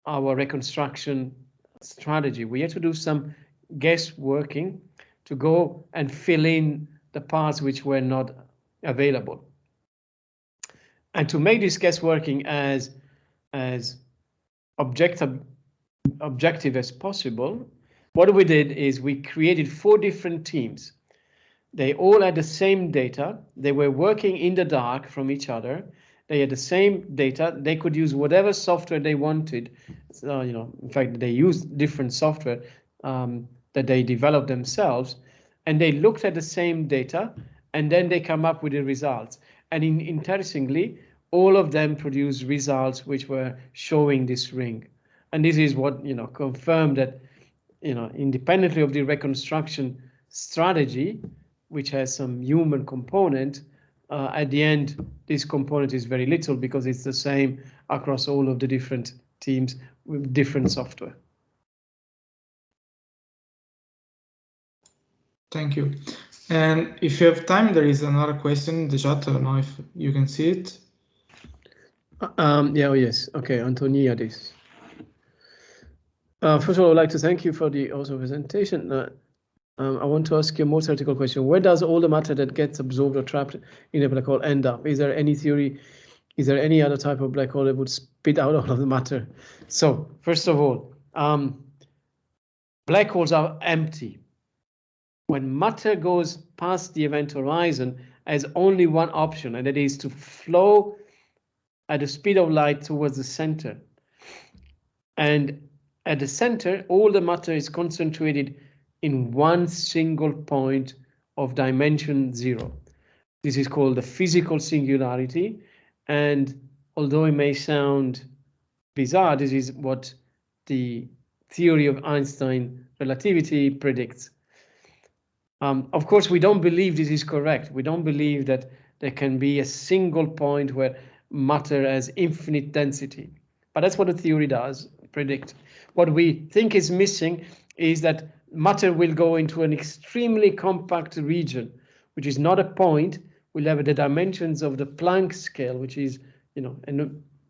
reconstruction strategy. We have to do some guessworking to go and fill in the parts which were not available. And to make this guessworking as objective as possible, what we did is we created 4 different teams. They all had the same data. They were working in the dark from each other. They had the same data. They could use whatever software they wanted. So, in fact, they used different software that they developed themselves, and they looked at the same data, and then they come up with the results. And interestingly, all of them produced results which were showing this ring. And this is what confirmed that independently of the reconstruction strategy, which has some human component, at the end, this component is very little because it's the same across all of the different teams with different software. Thank you. And if you have time, there is another question in the chat. I don't know if you can see it. Yeah, yes. Okay, Antoniadis. First of all, I'd like to thank you for the awesome presentation. I want to ask you a more theoretical question. Where does all the matter that gets absorbed or trapped in a black hole end up? Is there any theory? Is there any other type of black hole that would spit out all of the matter? So, first of all, black holes are empty. When matter goes past the event horizon, has only one option, and that is to flow at the speed of light towards the center. And at the center, all the matter is concentrated in one single point of dimension 0. This is called the physical singularity. And although it may sound bizarre, this is what the theory of Einstein relativity predicts. Of course, we don't believe this is correct. We don't believe that there can be a single point where matter has infinite density. But that's what the theory does predict. What we think is missing is that matter will go into an extremely compact region, which is not a point. We'll have the dimensions of the Planck scale, which is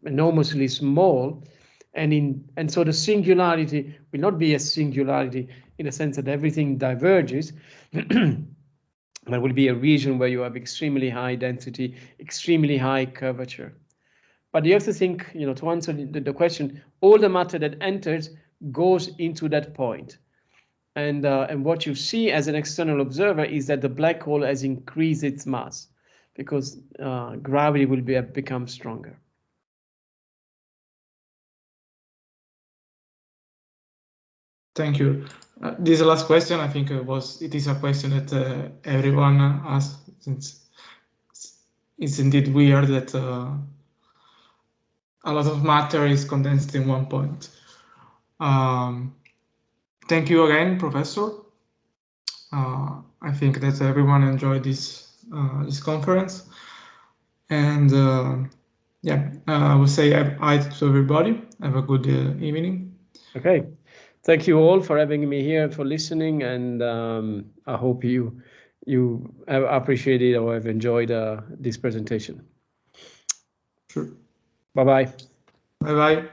enormously small. And so the singularity will not be a singularity in the sense that everything diverges, but will be a region where you have extremely high density, extremely high curvature. But you have to think, to answer the question, all the matter that enters goes into that point. And what you see as an external observer is that the black hole has increased its mass because gravity will become stronger. Thank you. This last question, I think, it is a question that everyone asks, since it's indeed weird that a lot of matter is condensed in one point. Thank you again, Professor. I think that everyone enjoyed this conference, and yeah, I will say hi to everybody. Have a good evening. Okay. Thank you all for having me here, for listening, and I hope you have appreciated or have enjoyed this presentation. Sure. Bye-bye. Bye-bye.